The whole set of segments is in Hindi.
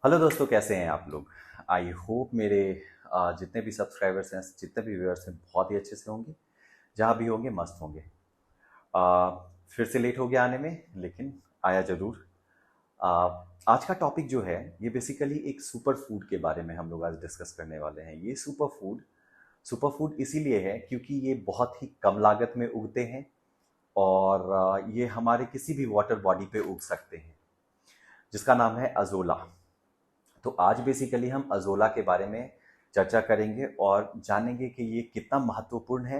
हेलो दोस्तों, कैसे हैं आप लोग। आई होप मेरे जितने भी सब्सक्राइबर्स हैं, जितने भी व्यूअर्स हैं, बहुत ही अच्छे से होंगे। जहाँ भी होंगे मस्त होंगे। आ, फिर से लेट हो गया आने में, लेकिन आया ज़रूर। आ, आज का टॉपिक जो है ये बेसिकली एक सुपर फूड के बारे में हम लोग आज डिस्कस करने वाले हैं। ये सुपर फूड इसीलिए है क्योंकि ये बहुत ही कम लागत में उगते हैं और ये हमारे किसी भी वाटर बॉडी पे उग सकते हैं, जिसका नाम है अजोला। तो आज बेसिकली हम अजोला के बारे में चर्चा करेंगे और जानेंगे कि ये कितना महत्वपूर्ण है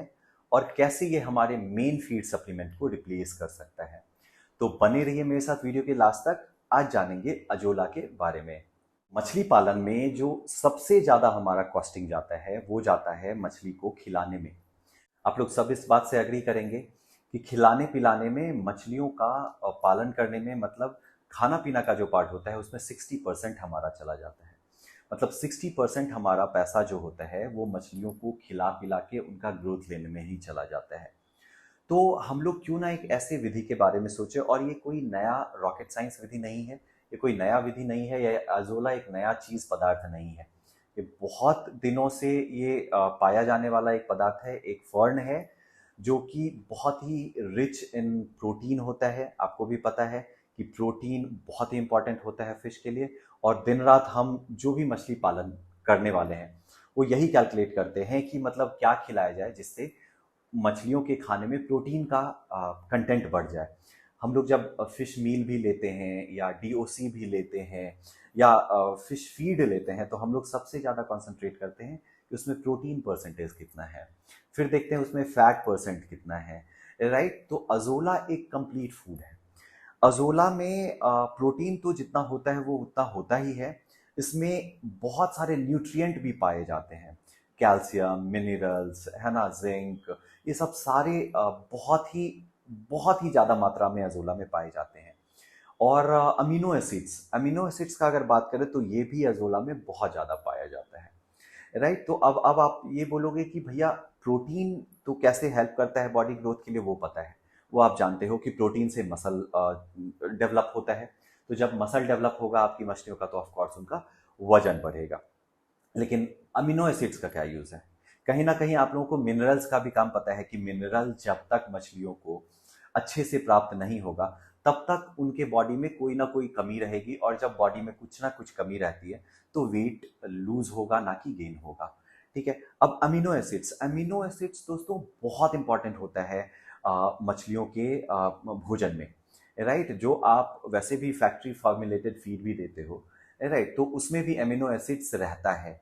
और कैसे ये हमारे मेन फीड सप्लीमेंट को रिप्लेस कर सकता है। तो बने रहिए मेरे साथ वीडियो के लास्ट तक। आज जानेंगे अजोला के बारे में। मछली पालन में जो सबसे ज़्यादा हमारा कॉस्टिंग जाता है वो जाता है मछली को खिलाने में। आप लोग सब इस बात से एग्री करेंगे कि खिलाने पिलाने में, मछलियों का पालन करने में, मतलब खाना पीना का जो पार्ट होता है उसमें 60% हमारा चला जाता है। मतलब 60% हमारा पैसा जो होता है वो मछलियों को खिला पिला के उनका ग्रोथ लेने में ही चला जाता है। तो हम लोग क्यों ना एक ऐसे विधि के बारे में सोचें। और ये कोई नया रॉकेट साइंस विधि नहीं है, ये कोई नया विधि नहीं है, ये अजोला एक नया चीज़ पदार्थ नहीं है। ये बहुत दिनों से ये पाया जाने वाला एक पदार्थ है, एक फर्न है जो कि बहुत ही रिच इन प्रोटीन होता है। आपको भी पता है कि प्रोटीन बहुत ही इंपॉर्टेंट होता है फिश के लिए। और दिन रात हम जो भी मछली पालन करने वाले हैं वो यही कैलकुलेट करते हैं कि मतलब क्या खिलाया जाए जिससे मछलियों के खाने में प्रोटीन का कंटेंट बढ़ जाए। हम लोग जब फिश मील भी लेते हैं या डीओसी भी लेते हैं या फिश फीड लेते हैं तो हम लोग सबसे ज़्यादा कंसंट्रेट करते हैं कि उसमें प्रोटीन परसेंटेज कितना है, फिर देखते हैं उसमें फैट परसेंट कितना है। राइट। तो अजोला एक कंप्लीट फूड है। अजोला में प्रोटीन तो जितना होता है वो उतना होता ही है। इसमें बहुत सारे न्यूट्रिएंट भी पाए जाते हैं, कैल्शियम, मिनरल्स, है ना, जिंक। ये सब सारे बहुत ही ज़्यादा मात्रा में अजोला में पाए जाते हैं। और अमीनो एसिड्स का अगर बात करें तो ये भी अजोला में बहुत ज़्यादा पाया जाता है। राइट। तो अब आप ये बोलोगे कि भैया प्रोटीन तो कैसे हेल्प करता है बॉडी ग्रोथ के लिए, वो पता है। वो आप जानते हो कि प्रोटीन से मसल डेवलप होता है। तो जब मसल डेवलप होगा आपकी मछलियों का तो ऑफ कोर्स उनका वजन बढ़ेगा। लेकिन अमीनो एसिड्स का क्या यूज़ है। कहीं ना कहीं आप लोगों को मिनरल्स का भी काम पता है कि मिनरल जब तक मछलियों को अच्छे से प्राप्त नहीं होगा तब तक उनके बॉडी में कोई ना कोई कमी रहेगी। और जब बॉडी में कुछ ना कुछ कमी रहती है तो वेट लूज होगा, ना कि गेन होगा। ठीक है। अब अमीनो एसिड्स दोस्तों बहुत इंपॉर्टेंट होता है मछलियों के भोजन में। राइट। जो आप वैसे भी फैक्ट्री फॉर्मुलेटेड फीड भी देते हो, राइट, तो उसमें भी अमीनो एसिड्स रहता है।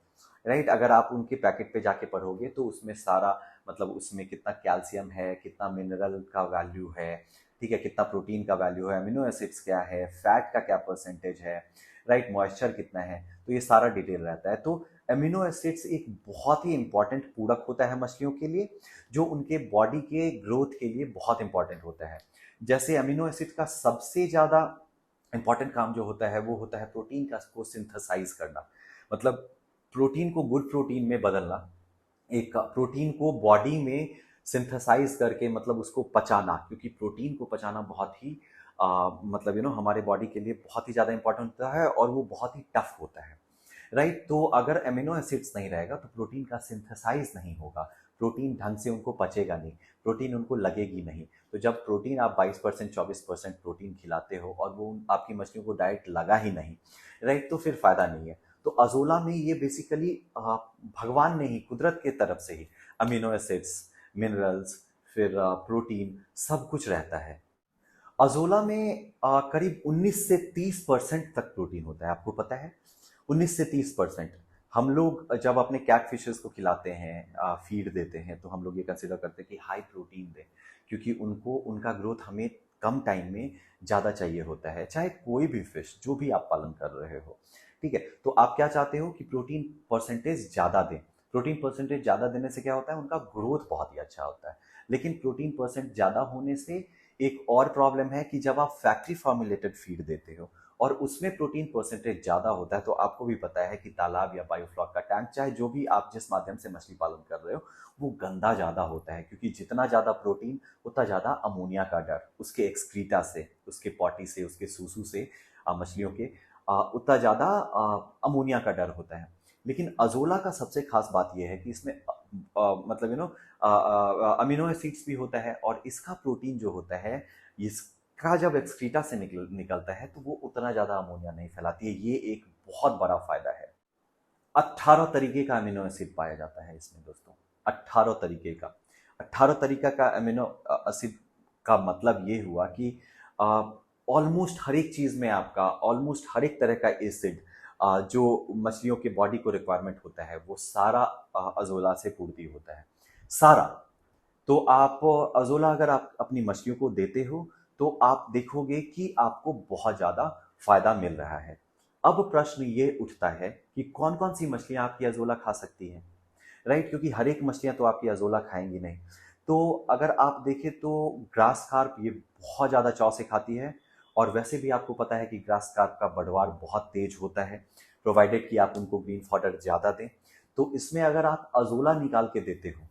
राइट। अगर आप उनके पैकेट पे जाके पढ़ोगे तो उसमें सारा, मतलब उसमें कितना कैल्शियम है, कितना मिनरल का वैल्यू है, ठीक है, कितना प्रोटीन का वैल्यू है, अमीनो एसिड्स क्या है, फैट का क्या परसेंटेज है, राइट, मॉइस्चर कितना है, तो ये सारा डिटेल रहता है। तो अमीनो एसिड्स एक बहुत ही इंपॉर्टेंट पूरक होता है मछलियों के लिए, जो उनके बॉडी के ग्रोथ के लिए बहुत इंपॉर्टेंट होता है। जैसे अमीनो एसिड का सबसे ज़्यादा इंपॉर्टेंट काम जो होता है वो होता है प्रोटीन का को सिंथेसाइज करना। मतलब प्रोटीन को गुड प्रोटीन में बदलना, एक प्रोटीन को बॉडी में सिंथेसाइज करके, मतलब उसको पचाना, क्योंकि प्रोटीन को पचाना बहुत ही मतलब हमारे बॉडी के लिए बहुत ही ज़्यादा इंपॉर्टेंट होता है और वो बहुत ही टफ होता है। राइट। तो अगर अमीनो एसिड्स नहीं रहेगा तो प्रोटीन का सिंथेसाइज नहीं होगा, प्रोटीन ढंग से उनको पचेगा नहीं, प्रोटीन उनको लगेगी नहीं। तो जब प्रोटीन आप 22% 24% प्रोटीन खिलाते हो और वो आपकी मछलियों को डाइट लगा ही नहीं, राइट, तो फिर फायदा नहीं है। तो अजोला में ये बेसिकली भगवान ने ही, कुदरत के तरफ से ही अमीनो एसिड्स, मिनरल्स, फिर प्रोटीन, सब कुछ रहता है। अजोला में करीब 19 से 30% तक प्रोटीन होता है, आपको पता है। 19 से 30%। हम लोग जब अपने कैट फिशेस को खिलाते हैं, फीड देते हैं, तो हम लोग ये कंसिडर करते हैं कि हाई प्रोटीन दें, क्योंकि उनको उनका ग्रोथ हमें कम टाइम में ज़्यादा चाहिए होता है, चाहे कोई भी फिश जो भी आप पालन कर रहे हो। ठीक है। तो आप क्या चाहते हो कि प्रोटीन परसेंटेज ज़्यादा दें। प्रोटीन परसेंटेज ज़्यादा देने से क्या होता है, उनका ग्रोथ बहुत ही अच्छा होता है। लेकिन प्रोटीन परसेंट ज़्यादा होने से एक और प्रॉब्लम है कि जब आप फैक्ट्री फॉर्मुलेटेड फीड देते हो और उसमें प्रोटीन परसेंटेज ज़्यादा होता है, तो आपको भी पता है कि तालाब या बायोफ्लॉक का टैंक, चाहे जो भी आप जिस माध्यम से मछली पालन कर रहे हो, वो गंदा ज़्यादा होता है, क्योंकि जितना ज़्यादा प्रोटीन उतना ज़्यादा अमोनिया का डर, उसके एक्सक्रीटा से, उसके पॉटी से, उसके सूसू से, मछलियों के उतना ज़्यादा अमोनिया का डर होता है। लेकिन अजोला का सबसे खास बात यह है कि इसमें मतलब अमीनो एसिड्स भी होता है, और इसका प्रोटीन जो होता है, इसका जब एक्सक्रीटा से निकलता है तो वो उतना ज़्यादा अमोनिया नहीं फैलाती है। ये एक बहुत बड़ा फायदा है। 18 तरीके का अमीनो एसिड पाया जाता है इसमें दोस्तों। 18 तरीके का, 18 तरीका का अमीनो एसिड का मतलब ये हुआ कि ऑलमोस्ट हर एक चीज़ में आपका ऑलमोस्ट हर एक तरह का एसिड जो मछलियों के बॉडी को रिक्वायरमेंट होता है, वो सारा अजोला से पूर्ति होता है, सारा। तो आप अजोला अगर आप अपनी मछलियों को देते हो तो आप देखोगे कि आपको बहुत ज़्यादा फायदा मिल रहा है। अब प्रश्न ये उठता है कि कौन कौन सी मछलियां आपकी अजोला खा सकती हैं, राइट? क्योंकि हर एक मछलियां तो आपकी अजोला खाएंगी नहीं। तो अगर आप देखें तो ग्रास कार्प ये बहुत ज़्यादा चाव से खाती है, और वैसे भी आपको पता है कि ग्रास कार्प का बढ़वार बहुत तेज होता है, प्रोवाइडेड कि आप उनको ग्रीन फॉडर ज़्यादा दें। तो इसमें अगर आप अजोला निकाल के देते हो,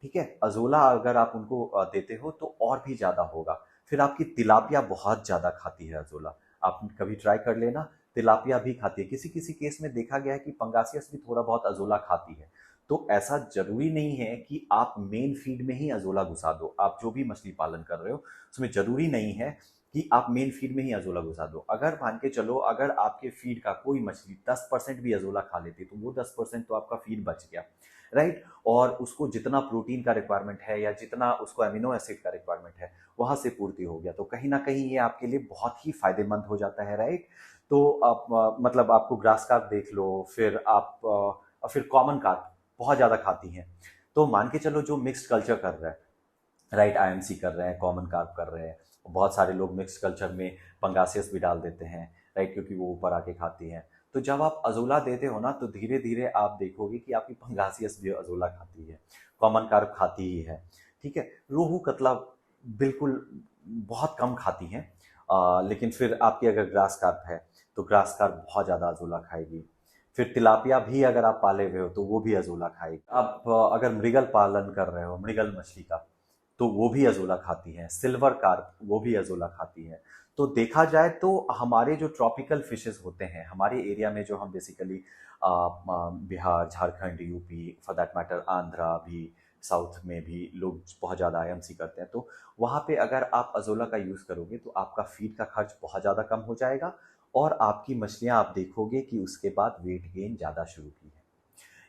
ठीक है, अजोला अगर आप उनको देते हो तो और भी ज़्यादा होगा। फिर आपकी तिलापिया बहुत ज़्यादा खाती है अजोला, आप कभी ट्राई कर लेना। तिलापिया भी खाती है, किसी किसी केस में देखा गया है कि पंगासियस भी थोड़ा बहुत अजोला खाती है। तो ऐसा जरूरी नहीं है कि आप मेन फीड में ही अजोला घुसा दो। आप जो भी मछली पालन कर रहे हो उसमें जरूरी नहीं है कि आप मेन फीड में ही अजोला घुसा दो। अगर मान के चलो, अगर आपके फीड का कोई मछली 10% भी अजोला खा लेती तो वो 10% तो आपका फीड बच गया, राइट? और उसको जितना प्रोटीन का रिक्वायरमेंट है या जितना उसको अमीनो एसिड का रिक्वायरमेंट है वहां से पूर्ति हो गया, तो कहीं ना कहीं ये आपके लिए बहुत ही फायदेमंद हो जाता है, राइट? तो आप मतलब आपको ग्रास कार्प देख लो, फिर आप फिर कॉमन कार्प बहुत ज़्यादा खाती हैं। तो मान के चलो जो मिक्स्ड कल्चर कर रहा है, राइट, आईएमसी कर रहे हैं, कॉमन कार्प कर रहे हैं, बहुत सारे लोग मिक्स कल्चर में पंगासियस भी डाल देते हैं, राइट, क्योंकि वो ऊपर आके खाती हैं। तो जब आप अजोला देते हो ना तो धीरे धीरे आप देखोगे कि आपकी पंगासियस भी अजोला खाती है, कॉमन कार्प खाती ही है, ठीक है। रोहू कतला बिल्कुल बहुत कम खाती हैं, लेकिन फिर आपकी अगर ग्रास कार्प है तो ग्रास कार्प बहुत ज़्यादा अजोला खाएगी। फिर तिलापिया भी अगर आप पाले हुए हो तो वो भी अजोला खाएगी। आप अगर मृगल पालन कर रहे हो, मृगल मछली का, तो वो भी अजोला खाती हैं। सिल्वर कार्प वो भी अजोला खाती है। तो देखा जाए तो हमारे जो ट्रॉपिकल फिशेस होते हैं हमारे एरिया में, जो हम basically Bihar, Jharkhand, UP, for that matter Andhra भी, साउथ में भी लोग बहुत ज़्यादा आईएमसी करते हैं, तो वहाँ पे अगर आप अजोला का यूज़ करोगे तो आपका फीड का खर्च बहुत ज़्यादा कम हो जाएगा, और आपकी मछलियाँ आप देखोगे कि उसके बाद वेट गेन ज़्यादा शुरू की है।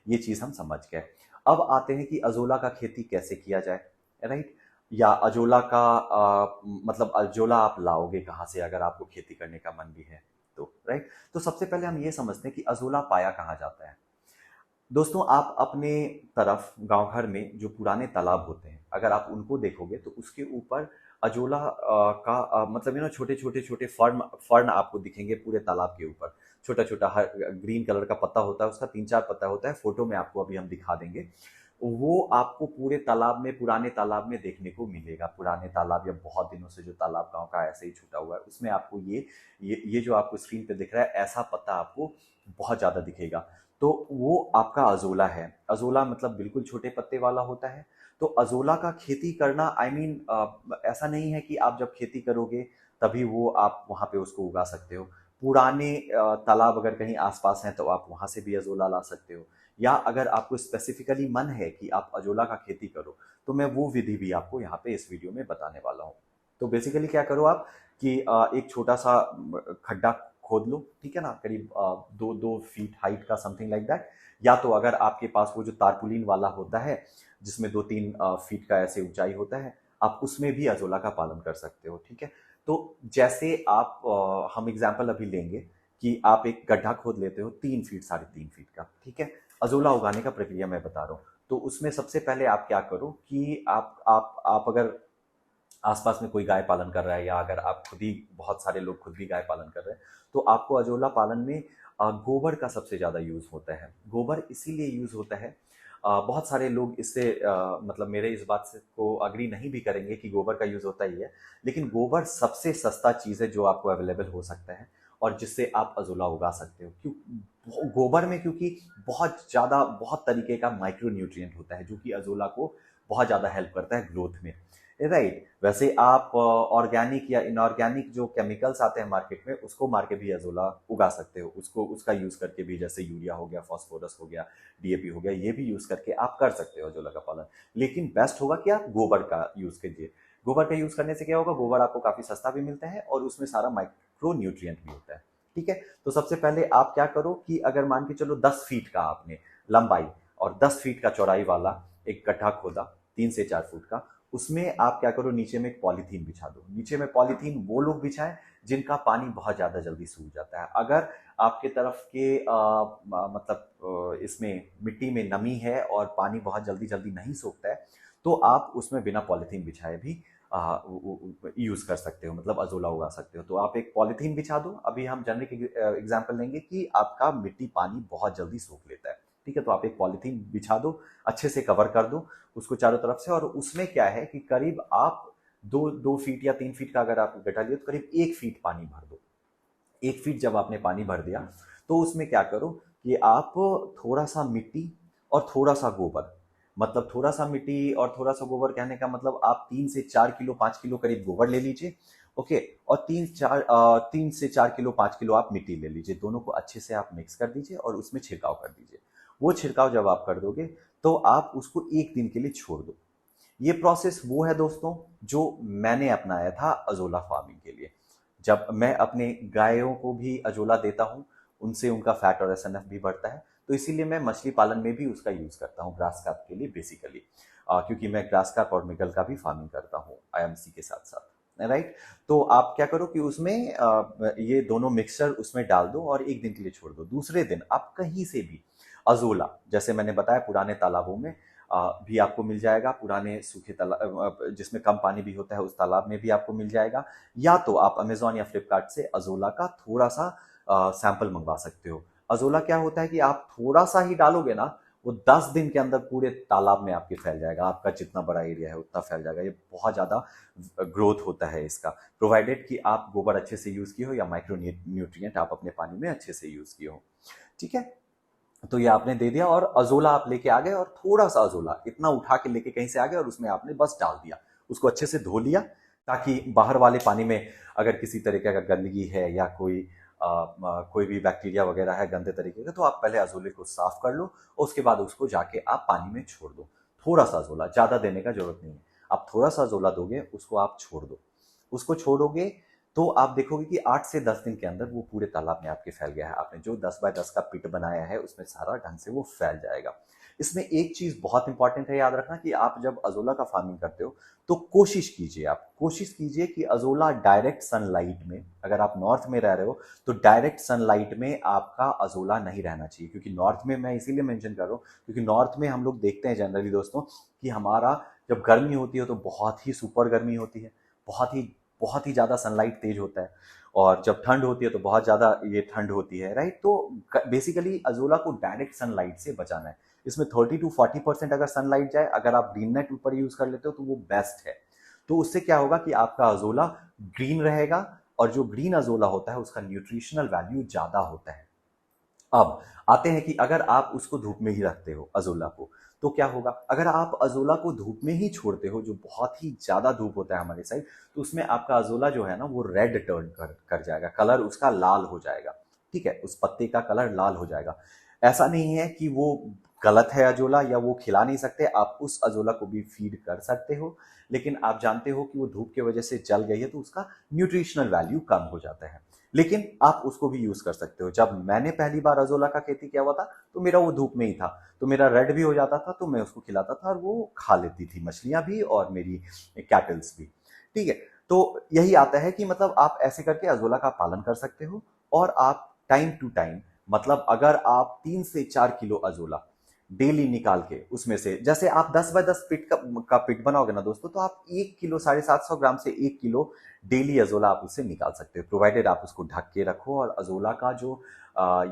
ये चीज़ हम समझ गए। अब आते हैं कि अजोला का खेती कैसे किया जाए, राइट? या अजोला का मतलब अजोला आप लाओगे कहाँ से अगर आपको खेती करने का मन भी है तो, राइट? तो सबसे पहले हम ये समझते हैं कि अजोला पाया कहाँ जाता है। दोस्तों, आप अपने तरफ गांव घर में जो पुराने तालाब होते हैं अगर आप उनको देखोगे तो उसके ऊपर अजोला का मतलब छोटे छोटे छोटे फर्न फर्न आपको दिखेंगे पूरे तालाब के ऊपर। छोटा छोटा हर ग्रीन कलर का पत्ता होता है, उसका 3-4 पत्ता होता है, फोटो में आपको अभी हम दिखा देंगे। वो आपको पूरे तालाब में, पुराने तालाब में देखने को मिलेगा। पुराने तालाब या बहुत दिनों से जो तालाब गांव का ऐसे ही छूटा हुआ है उसमें आपको ये जो आपको स्क्रीन पे दिख रहा है ऐसा पत्ता आपको बहुत ज्यादा दिखेगा। तो वो आपका अजोला है। अजोला मतलब बिल्कुल छोटे पत्ते वाला होता है। तो अजोला का खेती करना ऐसा नहीं है कि आप जब खेती करोगे तभी वो आप वहाँ पे उसको उगा सकते हो। पुराने तालाब अगर कहीं आसपास हैं तो आप वहाँ से भी अजोला ला सकते हो, या अगर आपको स्पेसिफिकली मन है कि आप अजोला का खेती करो तो मैं वो विधि भी आपको यहाँ पे इस वीडियो में बताने वाला हूँ। तो बेसिकली क्या करो आप कि एक छोटा सा खड्डा खोद लो, ठीक है ना, करीब 2-2 फीट हाइट का, समथिंग लाइक दैट। या तो अगर आपके पास वो जो तारपुलिन वाला होता है जिसमें 2-3 फीट का ऐसे ऊंचाई होता है, आप उसमें भी अजोला का पालन कर सकते हो, ठीक है। तो जैसे आप हम एग्जाम्पल अभी लेंगे कि आप एक गड्ढा खोद लेते हो 3 फीट 3.5 फीट का, ठीक है। अजोला उगाने का प्रक्रिया मैं बता रहा हूँ। तो उसमें सबसे पहले आप क्या करो कि आप अगर आसपास में कोई गाय पालन कर रहा है, या अगर आप खुद ही, बहुत सारे लोग खुद भी गाय पालन कर रहे हैं, तो आपको अजोला पालन में गोबर का सबसे ज़्यादा यूज़ होता है। गोबर इसीलिए यूज़ होता है, बहुत सारे लोग इससे मतलब मेरे इस बात से को अग्री नहीं भी करेंगे कि गोबर का यूज़ होता ही है, लेकिन गोबर सबसे सस्ता चीज़ है जो आपको अवेलेबल हो सकता है और जिससे आप अजोला उगा सकते हो। क्यों गोबर में? क्योंकि बहुत तरीके का माइक्रो न्यूट्रिएंट होता है जो कि अजोला को बहुत ज़्यादा हेल्प करता है ग्रोथ में। राइट। वैसे आप ऑर्गेनिक या इनऑर्गेनिक जो केमिकल्स आते हैं मार्केट में उसको मार के भी अजोला उगा सकते हो, उसको उसका यूज करके भी, जैसे यूरिया हो गया, फास्फोरस हो गया, डीएपी हो गया, ये भी यूज करके आप कर सकते हो अजोला का पालन। लेकिन बेस्ट होगा कि आप गोबर का यूज कीजिए। गोबर का यूज करने से क्या होगा, गोबर आपको काफी सस्ता भी मिलता है और उसमें सारा माइक्रो न्यूट्रिएंट भी होता है। ठीक है, तो सबसे पहले आप क्या करो कि अगर मान के चलो 10 फीट का आपने लंबाई और 10 फीट का चौड़ाई वाला एक गड्ढा खोदा, 3 से 4 फुट का, उसमें आप क्या करो, नीचे में एक पॉलीथीन बिछा दो। नीचे में पॉलीथीन वो लोग बिछाएं जिनका पानी बहुत ज्यादा जल्दी सूख जाता है। अगर आपके तरफ के मतलब इसमें मिट्टी में नमी है और पानी बहुत जल्दी जल्दी नहीं सूखता है, तो आप उसमें बिना पॉलीथीन बिछाए भी यूज कर सकते हो, मतलब अजोला उगा सकते हो। तो आप एक पॉलीथीन बिछा दो। अभी हम जनरिक एग्जांपल लेंगे कि आपका मिट्टी पानी बहुत जल्दी सोख लेता है, ठीक है, तो आप एक पॉलीथीन बिछा दो, अच्छे से कवर कर दो उसको चारों तरफ से। और उसमें क्या है कि करीब आप 2 फीट या 3 फीट का अगर आप गड्ढा लिए तो करीब 1 फीट पानी भर दो। 1 फीट जब आपने पानी भर दिया तो उसमें क्या करो कि आप थोड़ा सा मिट्टी और थोड़ा सा गोबर, मतलब थोड़ा सा मिट्टी और थोड़ा सा गोबर कहने का मतलब आप 3 से 4 किलो 5 किलो करीब गोबर ले लीजिए। ओके, और 3 से 4 किलो 5 किलो आप मिट्टी ले लीजिए। दोनों को अच्छे से आप मिक्स कर दीजिए और उसमें छिड़काव कर दीजिए। वो छिड़काव जब आप कर दोगे तो आप उसको 1 दिन के लिए छोड़ दो। ये प्रोसेस वो है दोस्तों जो मैंने अपनाया था अजोला फार्मिंग के लिए। जब मैं अपने गायों को भी अजोला देता हूँ, उनसे उनका फैट और एसएनएफ भी बढ़ता है, तो इसीलिए मैं मछली पालन में भी उसका यूज करता हूँ ग्रास कार्प के लिए बेसिकली, क्योंकि मैं ग्रास कार्प और मिगल का भी फार्मिंग करता हूँ आईएमसी के साथ साथ, राइट। तो आप क्या करो कि उसमें ये दोनों मिक्सचर उसमें डाल दो और 1 दिन के लिए छोड़ दो। दूसरे दिन आप कहीं से भी अजोला, जैसे मैंने बताया पुराने तालाबों में भी आपको मिल जाएगा, पुराने सूखे तालाब जिसमें कम पानी भी होता है उस तालाब में भी आपको मिल जाएगा, या तो आप अमेजोन या फ्लिपकार्ट से अजोला का थोड़ा सा सैंपल मंगवा सकते हो। अजोला क्या होता है कि आप थोड़ा सा ही डालोगे ना, वो 10 दिन के अंदर पूरे तालाब में आपके फैल जाएगा। आपका जितना बड़ा एरिया है उतना फैल जाएगा। ये बहुत ज्यादा ग्रोथ होता है इसका, प्रोवाइडेड कि आप गोबर अच्छे से यूज किए हो या माइक्रो न्यूट्रिएंट आप अपने पानी में अच्छे से यूज किए हो। ठीक है, तो ये आपने दे दिया और अजोला आप लेके आ गए और थोड़ा सा अजोला इतना उठा के लेके कहीं से आ गए और उसमें आपने बस डाल दिया, उसको अच्छे से धो लिया, ताकि बाहर वाले पानी में अगर किसी तरीके का गंदगी है या कोई भी बैक्टीरिया वगैरह है गंदे तरीके का, तो आप पहले अजोले को साफ कर लो और उसके बाद उसको जाके आप पानी में छोड़ दो। थोड़ा सा अजोला, ज्यादा देने का जरूरत नहीं है। आप थोड़ा सा अजोला दोगे, उसको आप छोड़ दो। उसको छोड़ोगे तो आप देखोगे कि 8 से 10 दिन के अंदर वो पूरे तालाब में आपके फैल गया है। आपने जो 10 बाय 10 का पिट बनाया है उसमें सारा ढंग से वो फैल जाएगा। इसमें एक चीज बहुत इंपॉर्टेंट है याद रखना कि आप जब अजोला का फार्मिंग करते हो तो कोशिश कीजिए कि अजोला डायरेक्ट सनलाइट में, अगर आप नॉर्थ में रह रहे हो तो डायरेक्ट सनलाइट में आपका अजोला नहीं रहना चाहिए। क्योंकि नॉर्थ में मैं इसीलिए मेंशन कर रहा हूँ क्योंकि नॉर्थ में हम लोग देखते हैं जनरली दोस्तों कि हमारा जब गर्मी होती है तो बहुत ही सुपर गर्मी होती है, बहुत ही ज्यादा सनलाइट तेज होता है, और जब ठंड होती है तो बहुत ज्यादा ये ठंड होती है, राइट। तो बेसिकली अजोला को डायरेक्ट सनलाइट से बचाना है। इसमें 30 to 40% अगर सनलाइट जाए, अगर आप ग्रीन नेट ऊपर यूज कर लेते हो तो वो बेस्ट है। तो उससे क्या होगा कि आपका अजोला ग्रीन रहेगा, और जो ग्रीन अजोला होता है उसका न्यूट्रिशनल वैल्यू ज्यादा होता है। अब आते हैं कि अगर आप उसको धूप में ही रखते हो अजोला को, तो क्या होगा। अगर आप अजोला को धूप में ही छोड़ते हो, जो बहुत ही ज्यादा धूप होता है हमारे साइड, तो उसमें आपका अजोला जो है ना वो रेड टर्न कर जाएगा, कलर उसका लाल हो जाएगा। ठीक है, उस पत्ते का कलर लाल हो जाएगा। ऐसा नहीं है कि वो गलत है अजोला या वो खिला नहीं सकते, आप उस अजोला को भी फीड कर सकते हो, लेकिन आप जानते हो कि वो धूप की वजह से जल गई है तो उसका न्यूट्रिशनल वैल्यू कम हो जाता है। लेकिन आप उसको भी यूज कर सकते हो। जब मैंने पहली बार अजोला का खेती किया हुआ था तो मेरा वो धूप में ही था, तो मेरा रेड भी हो जाता था, तो मैं उसको खिलाता था और वो खा लेती थी, मछलियां भी और मेरी कैटल्स भी। ठीक है, तो यही आता है कि मतलब आप ऐसे करके अजोला का पालन कर सकते हो। और आप टाइम टू टाइम, मतलब अगर आप 3 से 4 किलो अजोला डेली निकाल के उसमें से, जैसे आप 10 बाय 10 पिट का पिट बनाओगे ना दोस्तों, तो आप 1 किलो 750 ग्राम से 1 किलो डेली अजोला आप उससे निकाल सकते हो, प्रोवाइडेड आप उसको ढक के रखो और अजोला का जो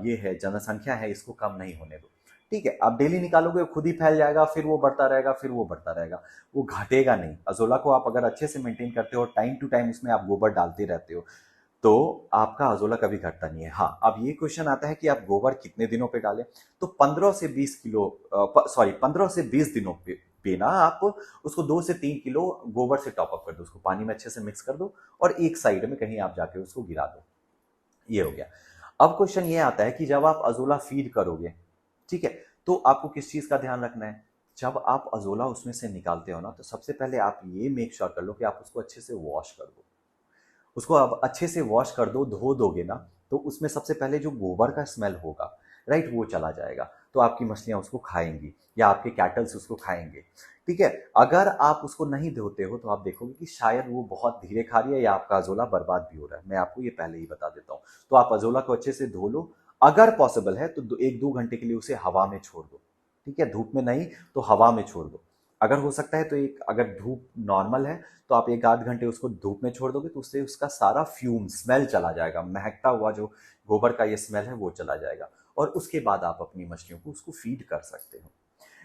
ये है जनसंख्या है इसको कम नहीं होने दो। ठीक है, आप डेली निकालोगे खुद ही फैल जाएगा, फिर वो बढ़ता रहेगा, फिर वो बढ़ता रहेगा, वो घटेगा नहीं। अजोला को आप अगर अच्छे से मेंटेन करते हो, टाइम टू टाइम उसमें आप गोबर डालते रहते हो, तो आपका अजोला कभी घटता नहीं है। हाँ, अब ये क्वेश्चन आता है कि आप गोबर कितने दिनों पे डालें, तो 15 से 20 दिनों पे ना आप उसको 2 से 3 किलो गोबर से टॉप अप कर दो, उसको पानी में अच्छे से मिक्स कर दो और एक साइड में कहीं आप जाके उसको गिरा दो। ये हो गया। अब क्वेश्चन ये आता है कि जब आप अजोला फीड करोगे, ठीक है, तो आपको किस चीज का ध्यान रखना है? जब आप अजोला उसमें से निकालते हो ना, तो सबसे पहले आप ये मेक श्योर कर लो कि आप उसको अच्छे से वॉश कर दो। उसको आप अच्छे से वॉश कर दो, धो दोगे ना, तो उसमें सबसे पहले जो गोबर का स्मेल होगा, राइट, वो चला जाएगा। तो आपकी मछलियां उसको खाएंगी या आपके कैटल्स उसको खाएंगे, ठीक है। अगर आप उसको नहीं धोते हो तो आप देखोगे कि शायद वो बहुत धीरे खा रही है या आपका अजोला बर्बाद भी हो रहा है। मैं आपको ये पहले ही बता देता हूँ। तो आप अजोला को अच्छे से धो लो। अगर पॉसिबल है तो 1-2 घंटे के लिए उसे हवा में छोड़ दो, ठीक है, धूप में नहीं तो हवा में छोड़ दो। अगर हो सकता है तो एक, अगर धूप नॉर्मल है तो आप 1-8 घंटे उसको धूप में छोड़ दोगे तो उससे उसका सारा फ्यूम स्मेल चला जाएगा, महकता हुआ जो गोबर का ये स्मेल है वो चला जाएगा। और उसके बाद आप अपनी मछलियों को उसको फीड कर सकते हो,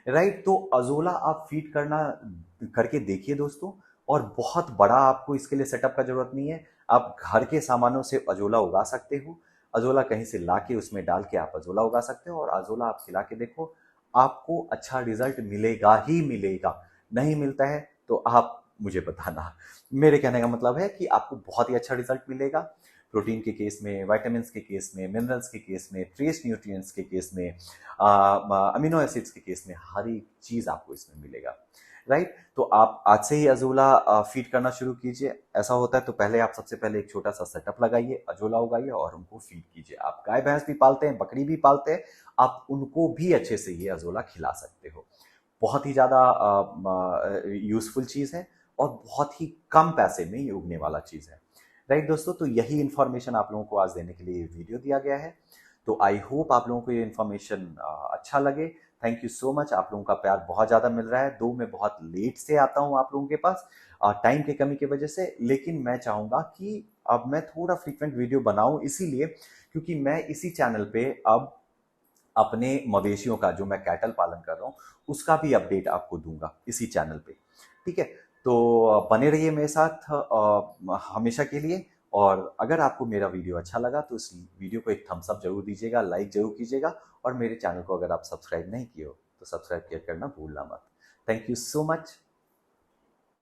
राइट। तो अजोला आप फीड करना करके देखिए दोस्तों। और बहुत बड़ा आपको इसके लिए सेटअप का जरूरत नहीं है। आप घर के सामानों से अजोला उगा सकते हो। अजोला कहीं से ला के उसमें डाल के आप अजोला उगा सकते हो और अजोला आप खिला के देखो, आपको अच्छा रिजल्ट मिलेगा ही मिलेगा। नहीं मिलता है तो आप मुझे बताना। मेरे कहने का मतलब है कि आपको बहुत ही अच्छा रिजल्ट मिलेगा। प्रोटीन के केस में, विटामिन के केस में, मिनरल्स के केस में, ट्रेस न्यूट्रिएंट्स के केस में, अमीनो एसिड्स के केस में, हर एक चीज आपको इसमें मिलेगा, राइट। तो आप आज से ही अजोला फीड करना शुरू कीजिए। ऐसा होता है तो पहले आप सबसे पहले एक छोटा सा सेटअप लगाइए, अजोला उगाइए और उनको फीड कीजिए। आप गाय भैंस भी पालते हैं, बकरी भी पालते हैं, आप उनको भी अच्छे से ये अजोला खिला सकते हो। बहुत ही ज़्यादा यूजफुल चीज़ है और बहुत ही कम पैसे में ये उगने वाला चीज़ है, राइट दोस्तों। तो यही इन्फॉर्मेशन आप लोगों को आज देने के लिए वीडियो दिया गया है। तो आई होप आप लोगों को ये इन्फॉर्मेशन अच्छा लगे। Thank you so much. आप लोगों का प्यार बहुत ज़्यादा मिल रहा है। दो मैं बहुत लेट से आता हूँ आप लोगों के पास टाइम की कमी की वजह से, लेकिन मैं चाहूँगा कि अब मैं थोड़ा फ्रीक्वेंट वीडियो बनाऊँ, इसीलिए क्योंकि मैं इसी चैनल पे अब अपने मवेशियों का, जो मैं कैटल पालन कर रहा हूँ, उसका भी अपडेट आपको दूंगा इसी चैनल पे, ठीक है। तो बने रहिए मेरे साथ हमेशा के लिए। और अगर आपको मेरा वीडियो अच्छा लगा तो इस वीडियो को एक थम्स अप जरूर दीजिएगा, लाइक जरूर कीजिएगा। और मेरे चैनल को अगर आप सब्सक्राइब नहीं किए हो तो सब्सक्राइब करना भूलना मत। Thank you so much.